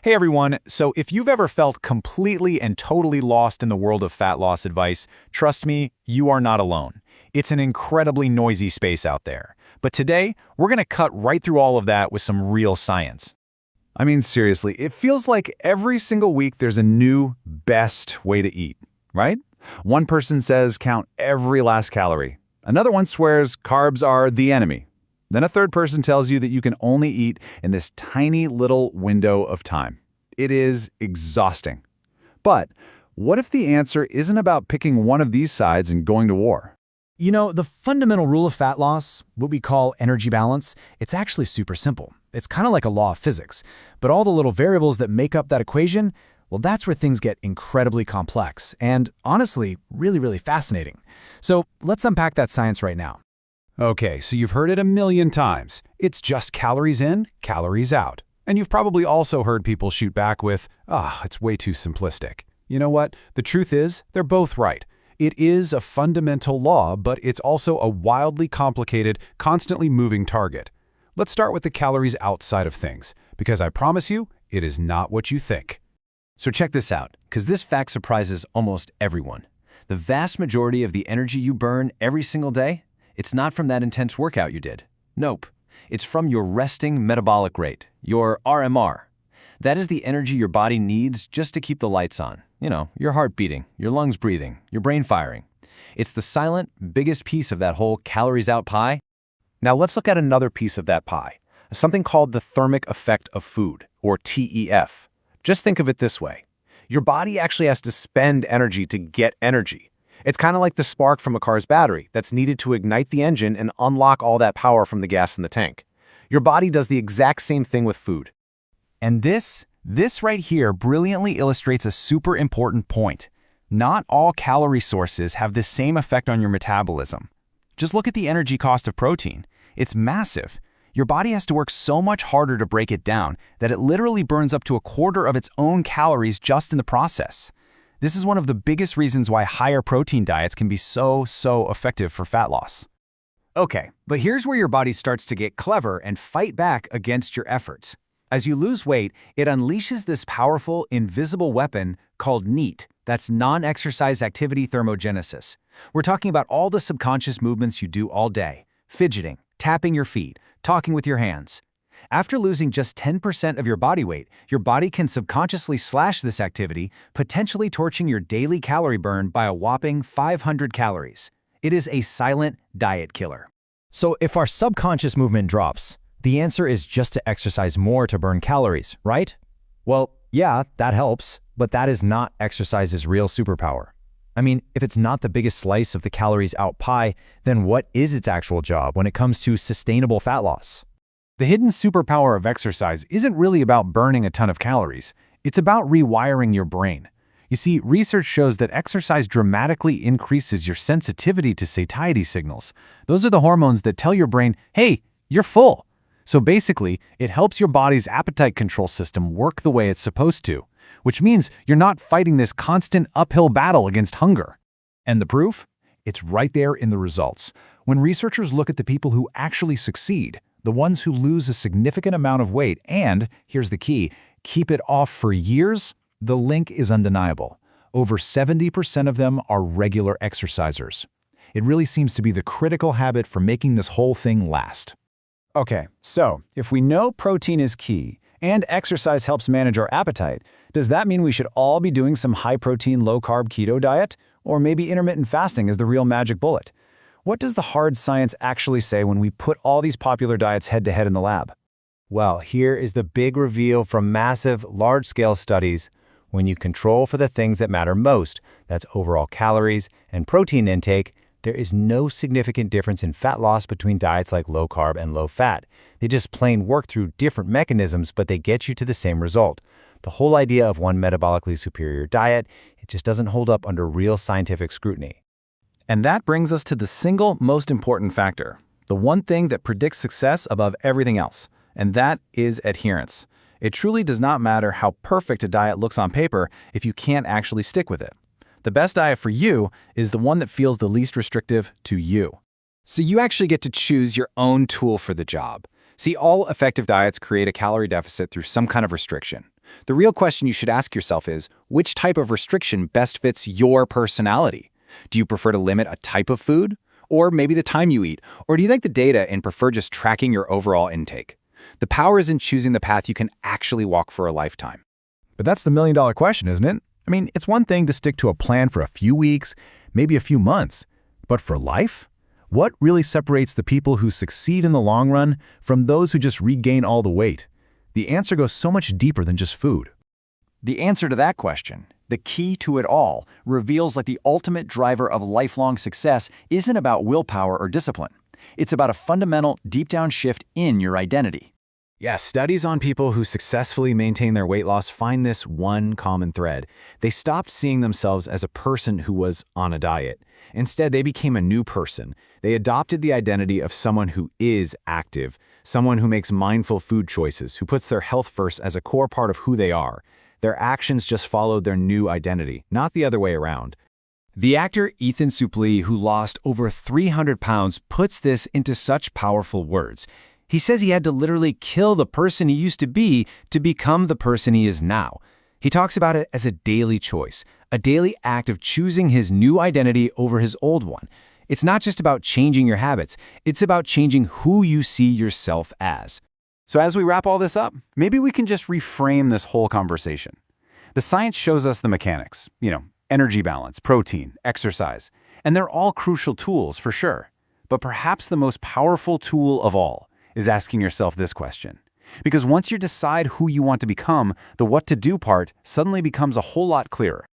Hey everyone, so if you've ever felt completely and totally lost in the world of fat loss advice, trust me, you are not alone. It's an incredibly noisy space out there. But today, we're going to cut right through all of that with some real science. I mean, seriously, it feels like every single week there's a new, best way to eat, right? One person says count every last calorie. Another one swears carbs are the enemy. Then a third person tells you that you can only eat in this tiny little window of time. It is exhausting. But what if the answer isn't about picking one of these sides and going to war? You know, the fundamental rule of fat loss, what we call energy balance, it's actually super simple. It's kind of like a law of physics. But all the little variables that make up that equation, well, that's where things get incredibly complex and, honestly, really fascinating. So let's unpack that science right now. Okay, so you've heard it a million times. It's just calories in, calories out. And you've probably also heard people shoot back with, it's way too simplistic. You know what? The truth is, they're both right. It is a fundamental law, but it's also a wildly complicated, constantly moving target. Let's start with the calories outside of things, because I promise you, it is not what you think. So check this out, because this fact surprises almost everyone. The vast majority of the energy you burn every single day, it's not from that intense workout you did. Nope. It's from your resting metabolic rate, your RMR. That is the energy your body needs just to keep the lights on. You know, your heart beating, your lungs breathing, your brain firing. It's the silent, biggest piece of that whole calories out pie. Now let's look at another piece of that pie, something called the thermic effect of food, or TEF. Just think of it this way. Your body actually has to spend energy to get energy. It's kind of like the spark from a car's battery that's needed to ignite the engine and unlock all that power from the gas in the tank. Your body does the exact same thing with food. And this right here brilliantly illustrates a super important point. Not all calorie sources have the same effect on your metabolism. Just look at the energy cost of protein. It's massive. Your body has to work so much harder to break it down that it literally burns up to a quarter of its own calories just in the process. This is one of the biggest reasons why higher protein diets can be so effective for fat loss. Okay, but here's where your body starts to get clever and fight back against your efforts. As you lose weight, it unleashes this powerful, invisible weapon called NEAT, that's non-exercise activity thermogenesis. We're talking about all the subconscious movements you do all day, fidgeting, tapping your feet, talking with your hands. After losing just 10% of your body weight, your body can subconsciously slash this activity, potentially torching your daily calorie burn by a whopping 500 calories. It is a silent diet killer. So if our subconscious movement drops, the answer is just to exercise more to burn calories, right? Well, yeah, that helps, but that is not exercise's real superpower. I mean, if it's not the biggest slice of the calories out pie, then what is its actual job when it comes to sustainable fat loss? The hidden superpower of exercise isn't really about burning a ton of calories. It's about rewiring your brain. You see, research shows that exercise dramatically increases your sensitivity to satiety signals. Those are the hormones that tell your brain, hey, you're full. So basically, it helps your body's appetite control system work the way it's supposed to, which means you're not fighting this constant uphill battle against hunger. And the proof? It's right there in the results. When researchers look at the people who actually succeed, the ones who lose a significant amount of weight and, here's the key, keep it off for years, the link is undeniable. Over 70% of them are regular exercisers. It really seems to be the critical habit for making this whole thing last. Okay, so if we know protein is key and exercise helps manage our appetite, does that mean we should all be doing some high-protein, low-carb keto diet? Or maybe intermittent fasting is the real magic bullet? What does the hard science actually say when we put all these popular diets head-to-head in the lab? Well, here is the big reveal from massive, large-scale studies. When you control for the things that matter most, that's overall calories and protein intake, there is no significant difference in fat loss between diets like low-carb and low-fat. They just plain work through different mechanisms, but they get you to the same result. The whole idea of one metabolically superior diet, it just doesn't hold up under real scientific scrutiny. And that brings us to the single most important factor, the one thing that predicts success above everything else, and that is adherence. It truly does not matter how perfect a diet looks on paper if you can't actually stick with it. The best diet for you is the one that feels the least restrictive to you. So you actually get to choose your own tool for the job. See, all effective diets create a calorie deficit through some kind of restriction. The real question you should ask yourself is, which type of restriction best fits your personality? Do you prefer to limit a type of food? Or maybe the time you eat? Or do you like the data and prefer just tracking your overall intake? The power is in choosing the path you can actually walk for a lifetime. But that's the million-dollar question, isn't it? I mean, it's one thing to stick to a plan for a few weeks, maybe a few months. But for life? What really separates the people who succeed in the long run from those who just regain all the weight? The answer goes so much deeper than just food. The answer to that question, the key to it all, reveals that the ultimate driver of lifelong success isn't about willpower or discipline. It's about a fundamental, deep-down shift in your identity. Yeah, studies on people who successfully maintain their weight loss find this one common thread. They stopped seeing themselves as a person who was on a diet. Instead, they became a new person. They adopted the identity of someone who is active, someone who makes mindful food choices, who puts their health first as a core part of who they are. Their actions just followed their new identity, not the other way around. The actor Ethan Suplee, who lost over 300 pounds, puts this into such powerful words. He says he had to literally kill the person he used to be to become the person he is now. He talks about it as a daily choice, a daily act of choosing his new identity over his old one. It's not just about changing your habits, it's about changing who you see yourself as. So as we wrap all this up, maybe we can just reframe this whole conversation. The science shows us the mechanics, energy balance, protein, exercise, and they're all crucial tools for sure. But perhaps the most powerful tool of all is asking yourself this question. Because once you decide who you want to become, the what to do part suddenly becomes a whole lot clearer.